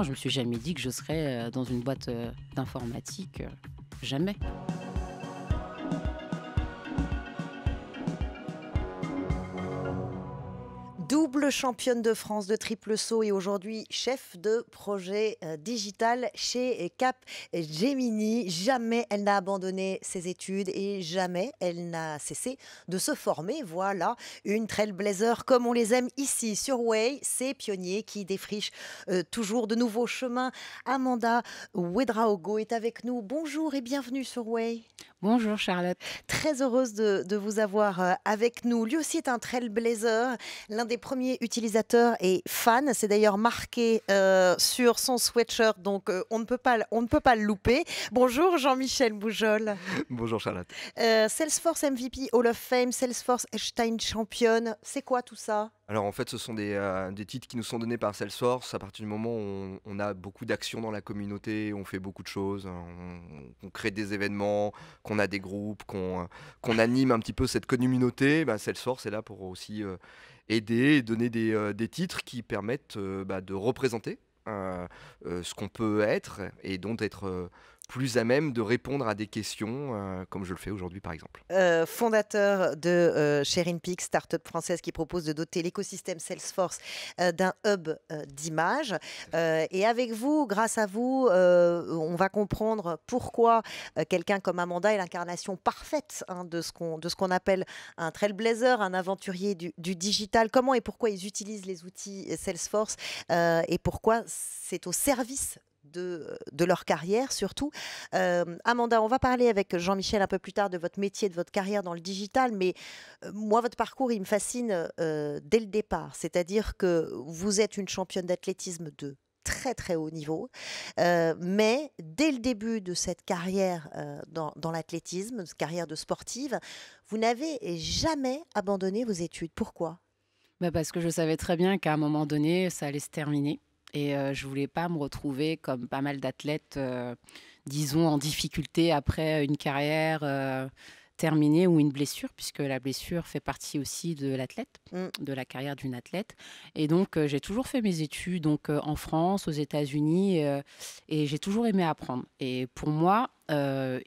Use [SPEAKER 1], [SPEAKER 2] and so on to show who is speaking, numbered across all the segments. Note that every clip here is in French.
[SPEAKER 1] Je me suis jamais dit que je serais dans une boîte d'informatique, jamais.
[SPEAKER 2] Double championne de France de triple saut et aujourd'hui chef de projet digital chez Capgemini. Jamais elle n'a abandonné ses études et jamais elle n'a cessé de se former. Voilà une trailblazer comme on les aime ici sur Way. Ces pionniers qui défrichent toujours de nouveaux chemins. Amanda Ouedraogo est avec nous. Bonjour et bienvenue sur Way.
[SPEAKER 1] Bonjour Charlotte.
[SPEAKER 2] Très heureuse de vous avoir avec nous. Lui aussi est un trailblazer, l'un des premiers utilisateurs et fans. C'est d'ailleurs marqué sur son sweatshirt, donc on ne peut pas le louper. Bonjour Jean-Michel Boujol.
[SPEAKER 3] Bonjour Charlotte.
[SPEAKER 2] Salesforce MVP Hall of Fame, Salesforce Einstein Champion, c'est quoi tout ça?
[SPEAKER 3] Alors en fait, ce sont des titres qui nous sont donnés par Salesforce à partir du moment où on a beaucoup d'actions dans la communauté, on fait beaucoup de choses, on crée des événements, qu'on a des groupes, qu'on anime un petit peu cette communauté. Salesforce est là pour aussi aider et donner des titres qui permettent de représenter ce qu'on peut être et donc d'être plus à même de répondre à des questions comme je le fais aujourd'hui par exemple.
[SPEAKER 2] Fondateur de ShareInPeak, start-up française qui propose de doter l'écosystème Salesforce d'un hub d'images. Et avec vous, grâce à vous, on va comprendre pourquoi quelqu'un comme Amanda est l'incarnation parfaite de ce qu'on appelle un trailblazer, un aventurier du digital. Comment et pourquoi ils utilisent les outils Salesforce et pourquoi c'est au service de leur carrière surtout. Amanda, on va parler avec Jean-Michel un peu plus tard de votre métier, de votre carrière dans le digital, mais moi, votre parcours, il me fascine dès le départ. C'est-à-dire que vous êtes une championne d'athlétisme de très très haut niveau, mais dès le début de cette carrière dans l'athlétisme, cette carrière de sportive, vous n'avez jamais abandonné vos études. Pourquoi?
[SPEAKER 1] Parce que je savais très bien qu'à un moment donné, ça allait se terminer. Et je voulais pas me retrouver comme pas mal d'athlètes, disons, en difficulté après une carrière terminée ou une blessure, puisque la blessure fait partie aussi de l'athlète, de la carrière d'une athlète. Et donc, j'ai toujours fait mes études en France, aux États-Unis, et j'ai toujours aimé apprendre. Et pour moi,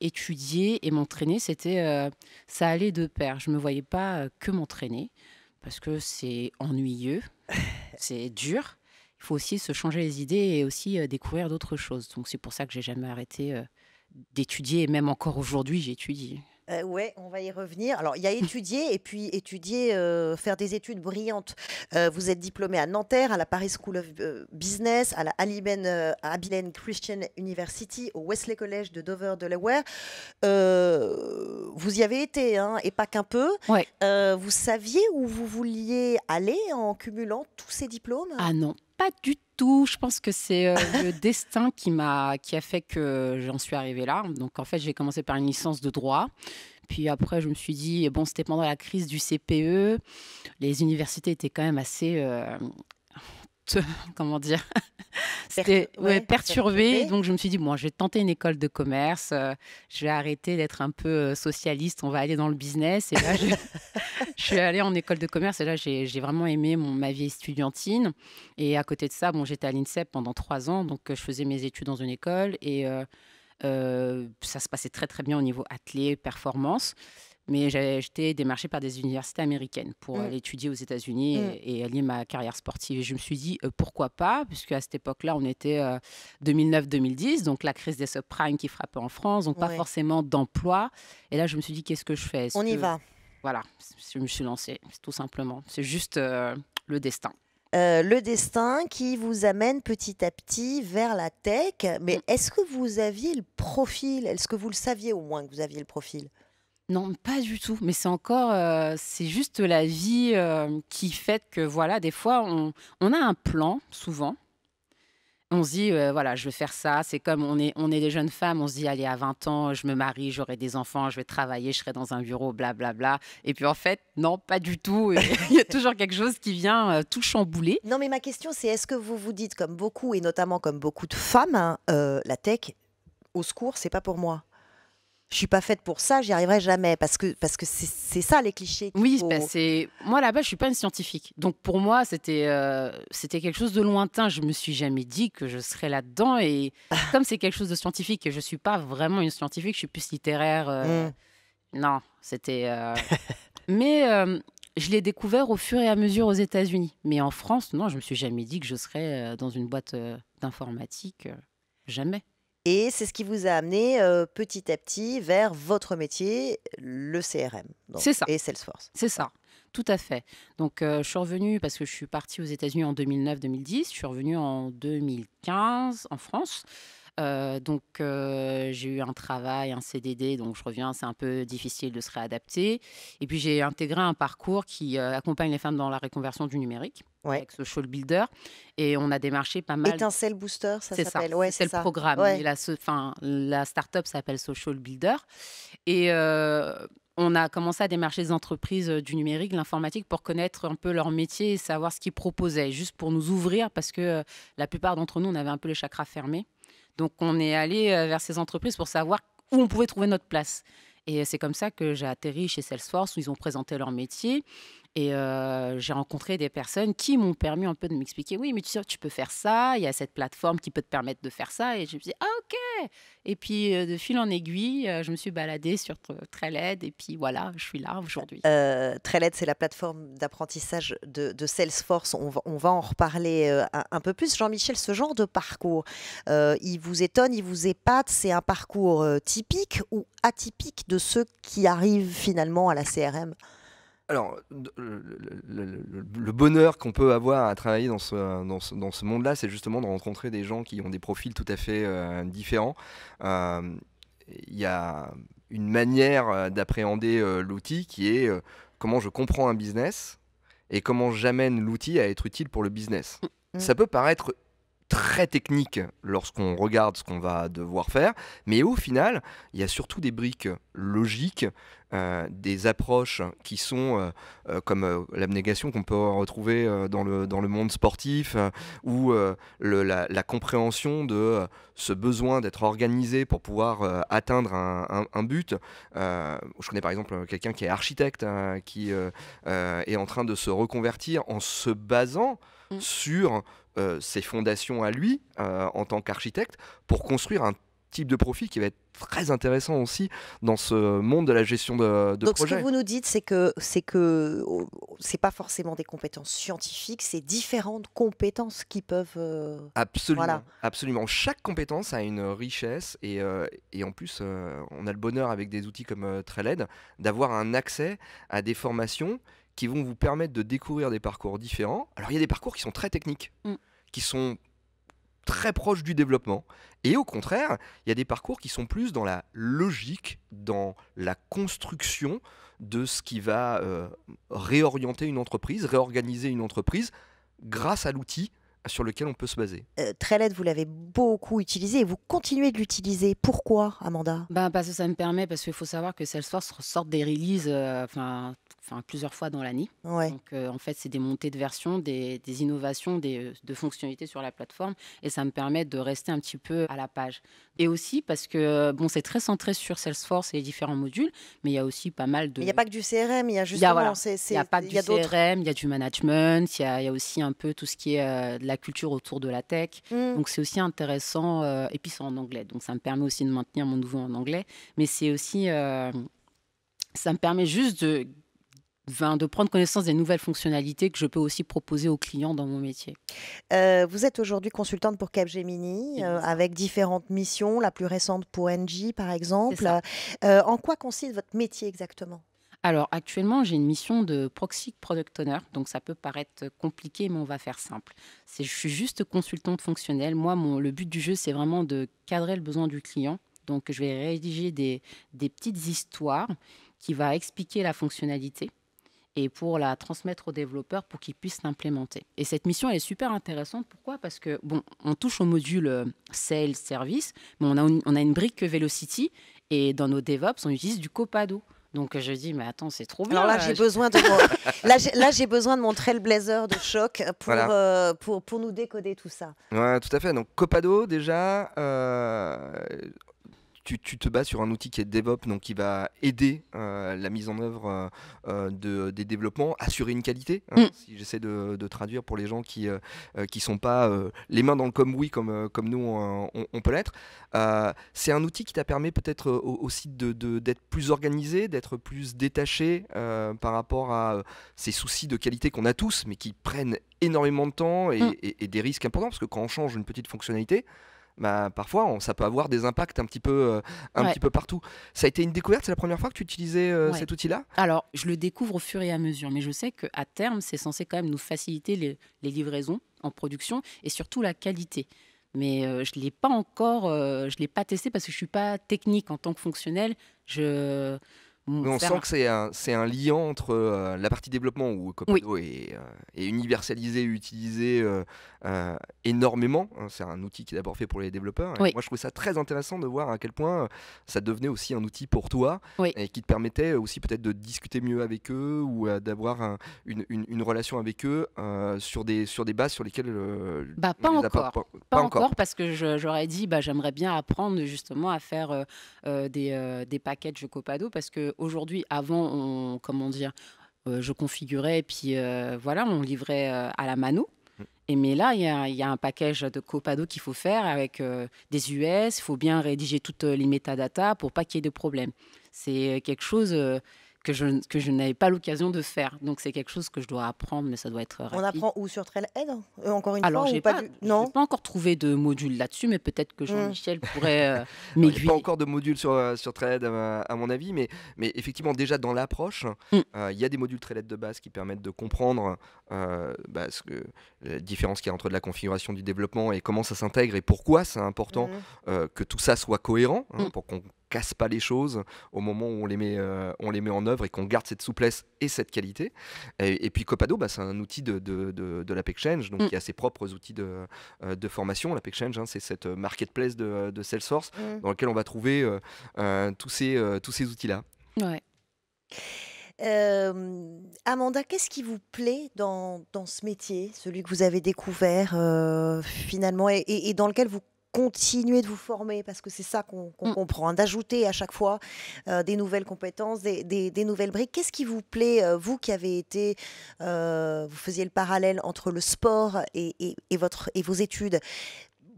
[SPEAKER 1] étudier et m'entraîner, ça allait de pair. Je me voyais pas que m'entraîner, parce que c'est ennuyeux, c'est dur. Il faut aussi se changer les idées et aussi découvrir d'autres choses. Donc, c'est pour ça que j'ai jamais arrêté d'étudier. Et même encore aujourd'hui, j'étudie.
[SPEAKER 2] Ouais, on va y revenir. Alors, il y a étudier et puis étudier, faire des études brillantes. Vous êtes diplômé à Nanterre, à la Paris School of Business, à la Abilene Christian University, au Wesley College de Dover, Delaware. Vous y avez été, hein, et pas qu'un peu.
[SPEAKER 1] Ouais.
[SPEAKER 2] Vous saviez où vous vouliez aller en cumulant tous ces diplômes?
[SPEAKER 1] Ah non, pas du tout. Je pense que c'est le destin qui a fait que j'en suis arrivée là. Donc, en fait, j'ai commencé par une licence de droit. Puis après, je me suis dit, bon, c'était pendant la crise du CPE. Les universités étaient quand même assez, comment dire, c'était perturbé. Donc, je me suis dit, bon, je vais tenter une école de commerce. Je vais arrêter d'être un peu socialiste. On va aller dans le business. Et là, je suis allée en école de commerce. Et là, j'ai vraiment aimé ma vie estudiantine. Et à côté de ça, bon, j'étais à l'INSEP pendant 3 ans. Donc, je faisais mes études dans une école. Et ça se passait très, très bien au niveau athlé, performance. Mais j'étais démarchée par des universités américaines pour aller étudier aux États-Unis et allier ma carrière sportive. Et je me suis dit, pourquoi pas, puisque à cette époque-là, on était 2009-2010, donc la crise des subprimes qui frappait en France, donc pas forcément d'emploi. Et là, je me suis dit, qu'est-ce que je fais?
[SPEAKER 2] On y va.
[SPEAKER 1] Voilà, je me suis lancée, tout simplement. C'est juste le destin.
[SPEAKER 2] Le destin qui vous amène petit à petit vers la tech. Mais est-ce que vous aviez le profil? Est-ce que vous le saviez au moins que vous aviez le profil?
[SPEAKER 1] Non, pas du tout. Mais c'est juste la vie qui fait que, voilà, des fois, on a un plan, souvent. On se dit, voilà, je vais faire ça. C'est comme on est des jeunes femmes, on se dit, allez, à 20 ans, je me marie, j'aurai des enfants, je vais travailler, je serai dans un bureau, blablabla. Et puis en fait, non, pas du tout. Il y a toujours quelque chose qui vient tout chambouler.
[SPEAKER 2] Non, mais ma question, c'est est-ce que vous vous dites, comme beaucoup, et notamment comme beaucoup de femmes, la tech, au secours, c'est pas pour moi? je suis pas faite pour ça, j'y arriverai jamais, parce que c'est ça les clichés qu'il
[SPEAKER 1] Oui,
[SPEAKER 2] faut...
[SPEAKER 1] moi là-bas, je suis pas une scientifique. Donc pour moi, c'était quelque chose de lointain. Je me suis jamais dit que je serais là-dedans. Et comme c'est quelque chose de scientifique et je suis pas vraiment une scientifique, je suis plus littéraire. Non, c'était. Mais je l'ai découvert au fur et à mesure aux États-Unis. Mais en France, non, je me suis jamais dit que je serais dans une boîte d'informatique. Jamais.
[SPEAKER 2] Et c'est ce qui vous a amené petit à petit vers votre métier, le CRM donc,
[SPEAKER 1] C'est ça.
[SPEAKER 2] et Salesforce.
[SPEAKER 1] C'est ça, tout à fait. Donc, je suis revenue parce que je suis partie aux États-Unis en 2009-2010. Je suis revenue en 2015 en France. J'ai eu un travail, un CDD, donc je reviens, c'est un peu difficile de se réadapter. Et puis, j'ai intégré un parcours qui accompagne les femmes dans la reconversion du numérique avec Social Builder. Et on a démarché pas mal.
[SPEAKER 2] Étincelle Booster, ça s'appelle.
[SPEAKER 1] Ouais, c'est le programme.
[SPEAKER 2] Ouais.
[SPEAKER 1] Et la start-up s'appelle Social Builder. Et on a commencé à démarcher des entreprises du numérique, de l'informatique, pour connaître un peu leur métier et savoir ce qu'ils proposaient, juste pour nous ouvrir, parce que la plupart d'entre nous, on avait un peu les chakras fermés. Donc, on est allé vers ces entreprises pour savoir où on pouvait trouver notre place. Et c'est comme ça que j'ai atterri chez Salesforce, où ils ont présenté leur métier. Et j'ai rencontré des personnes qui m'ont permis un peu de m'expliquer, oui, mais tu peux faire ça, il y a cette plateforme qui peut te permettre de faire ça. Et je me suis dit, ah ok. Et puis, de fil en aiguille, je me suis baladée sur Trailhead. Et puis voilà, je suis là aujourd'hui.
[SPEAKER 2] Trailhead, c'est la plateforme d'apprentissage de Salesforce. On va en reparler un peu plus. Jean-Michel, ce genre de parcours, il vous étonne, il vous épate. C'est un parcours typique ou atypique de ceux qui arrivent finalement à la CRM?
[SPEAKER 3] Alors, le bonheur qu'on peut avoir à travailler dans ce monde-là, c'est justement de rencontrer des gens qui ont des profils tout à fait différents. Il y a une manière d'appréhender l'outil qui est comment je comprends un business et comment j'amène l'outil à être utile pour le business. Ça peut paraître très technique lorsqu'on regarde ce qu'on va devoir faire, mais au final, il y a surtout des briques logiques, des approches qui sont comme l'abnégation qu'on peut retrouver dans le monde sportif, ou la compréhension de ce besoin d'être organisé pour pouvoir atteindre un but. Je connais par exemple quelqu'un qui est architecte, qui est en train de se reconvertir en se basant sur ses fondations à lui en tant qu'architecte pour construire un type de profil qui va être très intéressant aussi dans ce monde de la gestion de
[SPEAKER 2] Donc,
[SPEAKER 3] projet.
[SPEAKER 2] ce que vous nous dites, c'est que c'est pas forcément des compétences scientifiques, c'est différentes compétences qui peuvent...
[SPEAKER 3] Absolument,
[SPEAKER 2] voilà.
[SPEAKER 3] absolument. Chaque compétence a une richesse et en plus, on a le bonheur avec des outils comme Trailhead d'avoir un accès à des formations qui vont vous permettre de découvrir des parcours différents. Alors, il y a des parcours qui sont très techniques, qui sont très proches du développement. Et au contraire, il y a des parcours qui sont plus dans la logique, dans la construction de ce qui va réorienter une entreprise, réorganiser une entreprise grâce à l'outil sur lequel on peut se baser.
[SPEAKER 2] Trailhead, vous l'avez beaucoup utilisé et vous continuez de l'utiliser. Pourquoi, Amanda?
[SPEAKER 1] Parce que ça me permet, parce qu'il faut savoir que Salesforce sort des releases plusieurs fois dans l'année.
[SPEAKER 2] Ouais.
[SPEAKER 1] Donc, en fait, c'est des montées de version, des innovations, de fonctionnalités sur la plateforme. Et ça me permet de rester un petit peu à la page. Et aussi parce que, c'est très centré sur Salesforce et les différents modules, mais il y a aussi pas mal de...
[SPEAKER 2] Il n'y a pas que du CRM, il y a justement...
[SPEAKER 1] Il n'y a pas que du CRM, il y a du management, il y a aussi un peu tout ce qui est de la culture autour de la tech. Donc, c'est aussi intéressant. Et puis, c'est en anglais. Donc, ça me permet aussi de maintenir mon niveau en anglais. Mais c'est aussi... ça me permet juste de prendre connaissance des nouvelles fonctionnalités que je peux aussi proposer aux clients dans mon métier.
[SPEAKER 2] Vous êtes aujourd'hui consultante pour Capgemini avec différentes missions, la plus récente pour Engie par exemple. En quoi consiste votre métier exactement?
[SPEAKER 1] Alors actuellement, j'ai une mission de proxy product owner, donc ça peut paraître compliqué, mais on va faire simple. Je suis juste consultante fonctionnelle. Moi, le but du jeu, c'est vraiment de cadrer le besoin du client. Donc je vais rédiger des petites histoires qui vont expliquer la fonctionnalité et pour la transmettre aux développeurs pour qu'ils puissent l'implémenter. Et cette mission, elle est super intéressante. Pourquoi? Parce que, on touche au module Sales, Service, mais on a une brique Velocity et dans nos DevOps, on utilise du Copado. Donc je dis, mais attends, c'est trop bien.
[SPEAKER 2] Alors là, j'ai besoin de j'ai besoin de mon Trailblazer de choc pour nous décoder tout ça.
[SPEAKER 3] Ouais, tout à fait. Donc Copado, déjà, tu te bases sur un outil qui est DevOps, donc qui va aider la mise en œuvre des développements, assurer une qualité, hein, si j'essaie de traduire pour les gens qui sont pas les mains dans le cambouis comme nous on peut l'être. C'est un outil qui t'a permis peut-être aussi d'être plus organisé, d'être plus détaché par rapport à ces soucis de qualité qu'on a tous, mais qui prennent énormément de temps et des risques importants, parce que quand on change une petite fonctionnalité, bah, parfois ça peut avoir des impacts un petit peu partout. Ça a été une découverte, c'est la première fois que tu utilisais cet outil-là?
[SPEAKER 1] Alors, je le découvre au fur et à mesure, mais je sais qu'à terme, c'est censé quand même nous faciliter les livraisons en production et surtout la qualité. Mais je ne l'ai pas encore, je l'ai pas testé parce que je ne suis pas technique en tant que fonctionnel.
[SPEAKER 3] Mais on sent que c'est un lien entre la partie développement où Copado est universalisé, utilisé énormément. Hein. C'est un outil qui est d'abord fait pour les développeurs. Et moi, je trouvais ça très intéressant de voir à quel point ça devenait aussi un outil pour toi et qui te permettait aussi peut-être de discuter mieux avec eux ou d'avoir une relation avec eux sur des bases sur lesquelles
[SPEAKER 1] pas encore parce que j'aurais dit j'aimerais bien apprendre justement à faire des packages Copado parce que aujourd'hui, avant, je configurais et puis voilà, on livrait à la mano. Mais là, il y a un package de Copado qu'il faut faire avec des US. Il faut bien rédiger toutes les métadatas pour pas qu'il y ait de problème. C'est quelque chose que je n'avais pas l'occasion de faire. Donc, c'est quelque chose que je dois apprendre, mais ça doit être rapide.
[SPEAKER 2] On apprend où sur Trailhead encore une
[SPEAKER 1] Alors,
[SPEAKER 2] fois?
[SPEAKER 1] je n'ai pas encore trouvé de module là-dessus, mais peut-être que Jean-Michel pourrait m'aiguiller.
[SPEAKER 3] Il n'y a pas encore de module sur Trailhead, à mon avis, mais effectivement, déjà dans l'approche, il y a des modules Trailhead de base qui permettent de comprendre la différence qu'il y a entre de la configuration du développement et comment ça s'intègre et pourquoi c'est important que tout ça soit cohérent, pour qu'on casse pas les choses au moment où on les met en œuvre et qu'on garde cette souplesse et cette qualité. Et puis Copado, c'est un outil de l'AppExchange, donc qui a ses propres outils de formation. l'AppExchange, c'est cette marketplace de Salesforce dans lequel on va trouver tous ces outils-là.
[SPEAKER 1] Ouais.
[SPEAKER 2] Amanda, qu'est-ce qui vous plaît dans ce métier, celui que vous avez découvert finalement et dans lequel vous continuez de vous former, parce que c'est ça qu'on comprend, d'ajouter à chaque fois des nouvelles compétences, des nouvelles briques. Qu'est-ce qui vous plaît, vous qui avez été, vous faisiez le parallèle entre le sport et vos études.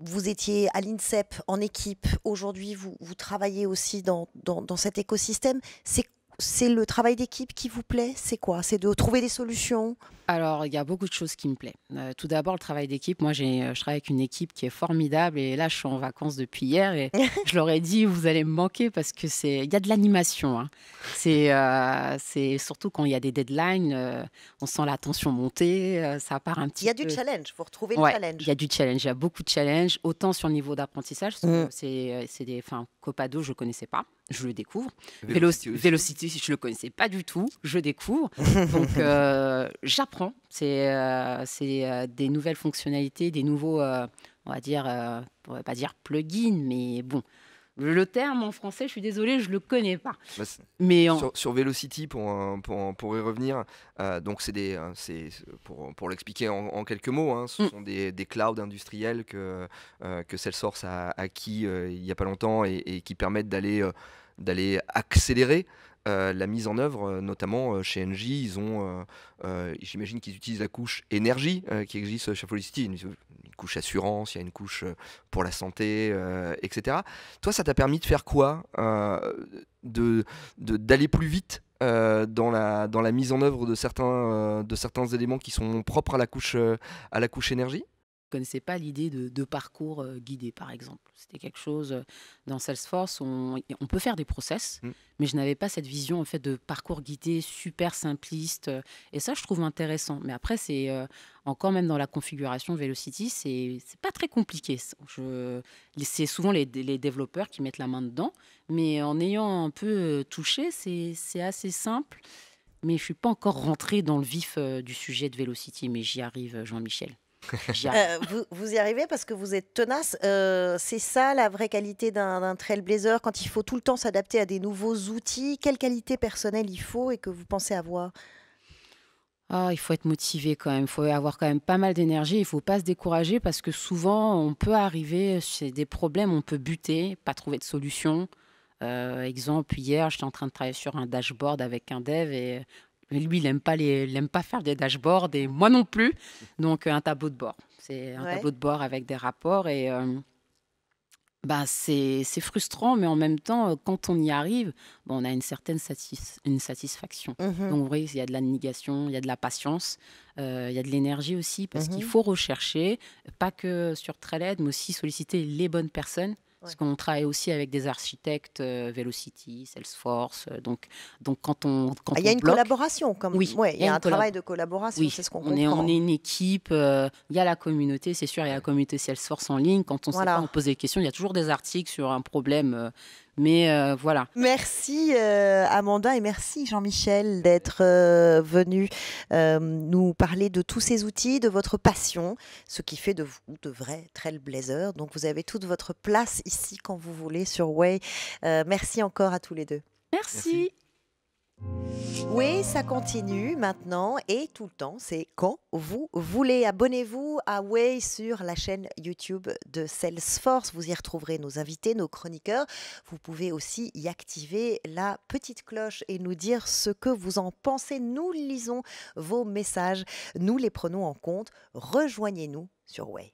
[SPEAKER 2] Vous étiez à l'INSEP en équipe, aujourd'hui vous travaillez aussi dans cet écosystème. C'est le travail d'équipe qui vous plaît? C'est quoi? C'est de trouver des solutions?
[SPEAKER 1] Alors, il y a beaucoup de choses qui me plaisent. Tout d'abord, le travail d'équipe. Moi, je travaille avec une équipe qui est formidable. Et là, je suis en vacances depuis hier. Et je leur ai dit, vous allez me manquer parce qu'il y a de l'animation. Hein. C'est surtout quand il y a des deadlines, on sent la tension monter. Ça part un petit peu.
[SPEAKER 2] Il y a du challenge. Il faut retrouver le challenge.
[SPEAKER 1] Il y a du challenge. Il y a beaucoup de challenge, autant sur le niveau d'apprentissage. Copado, je ne connaissais pas. Je le découvre. Velocity, je ne le connaissais pas du tout. Je découvre. Donc, j'apprends. C'est des nouvelles fonctionnalités, des nouveaux, on va dire, on va pas dire plugins, mais bon. Le terme en français, je suis désolée, je ne le connais pas.
[SPEAKER 3] Mais sur Velocity, pour y revenir, donc pour l'expliquer en quelques mots, ce sont des clouds industriels que Salesforce a acquis il n'y a pas longtemps et qui permettent d'aller accélérer la mise en œuvre, notamment chez Engie. J'imagine qu'ils utilisent la couche énergie qui existe chez Velocity, une couche assurance, il y a une couche pour la santé, etc. Toi, ça t'a permis de faire quoi? D'aller plus vite dans la mise en œuvre de certains éléments qui sont propres à la couche énergie?
[SPEAKER 1] Je ne connaissais pas l'idée de parcours guidé, par exemple. C'était quelque chose, dans Salesforce, on peut faire des process, mais je n'avais pas cette vision en fait, de parcours guidé super simpliste. Et ça, je trouve intéressant. Mais après, c'est encore même dans la configuration Velocity, c'est pas très compliqué. C'est souvent les développeurs qui mettent la main dedans, mais en ayant un peu touché, c'est assez simple. Mais je ne suis pas encore rentrée dans le vif du sujet de Velocity, mais j'y arrive, Jean-Michel.
[SPEAKER 2] Vous y arrivez parce que vous êtes tenace. C'est ça la vraie qualité d'un trailblazer quand il faut tout le temps s'adapter à des nouveaux outils. Quelle qualité personnelle il faut et que vous pensez avoir?
[SPEAKER 1] Il faut être motivé quand même, il faut avoir quand même pas mal d'énergie, il ne faut pas se décourager parce que souvent on peut arriver chez des problèmes, on peut buter, pas trouver de solution. Exemple, hier, j'étais en train de travailler sur un dashboard avec un dev et lui, il aime pas faire des dashboards et moi non plus. Donc, un tableau de bord. C'est un
[SPEAKER 2] Ouais.
[SPEAKER 1] tableau de bord avec des rapports et bah, c'est frustrant, mais en même temps, quand on y arrive, bon, on a une certaine une satisfaction.
[SPEAKER 2] Mhm,
[SPEAKER 1] Donc, vous voyez, il y a de la négation, il y a de la patience, il y a de l'énergie aussi, parce qu'il
[SPEAKER 2] mhm.
[SPEAKER 1] faut rechercher, pas que sur Treled, mais aussi solliciter les bonnes personnes. Parce
[SPEAKER 2] Ouais.
[SPEAKER 1] qu'on travaille aussi avec des architectes, Velocity, Salesforce. Donc
[SPEAKER 2] Ah, il
[SPEAKER 1] quand
[SPEAKER 2] y a
[SPEAKER 1] on
[SPEAKER 2] une
[SPEAKER 1] bloque,
[SPEAKER 2] collaboration,
[SPEAKER 1] oui,
[SPEAKER 2] ouais, il
[SPEAKER 1] il y
[SPEAKER 2] y
[SPEAKER 1] a
[SPEAKER 2] a
[SPEAKER 1] une
[SPEAKER 2] un travail de collaboration,
[SPEAKER 1] oui,
[SPEAKER 2] c'est ce qu'on
[SPEAKER 1] on
[SPEAKER 2] comprend.
[SPEAKER 1] est une équipe, il y a la communauté, c'est sûr, il y a la communauté Salesforce en ligne. Quand on ne sait pas,
[SPEAKER 2] Voilà.
[SPEAKER 1] on pose des questions. Il y a toujours des articles sur un problème, mais voilà.
[SPEAKER 2] Merci Amanda et merci Jean-Michel d'être venu nous parler de tous ces outils, de votre passion, ce qui fait de vous de vrais trailblazers. Donc vous avez toute votre place ici quand vous voulez sur Way. Merci encore à tous les deux.
[SPEAKER 3] Merci.
[SPEAKER 1] Merci.
[SPEAKER 2] Oui, ça continue maintenant et tout le temps, c'est quand vous voulez. Abonnez-vous à Way sur la chaîne YouTube de Salesforce. Vous y retrouverez nos invités, nos chroniqueurs. Vous pouvez aussi y activer la petite cloche et nous dire ce que vous en pensez. Nous lisons vos messages, nous les prenons en compte. Rejoignez-nous sur Way.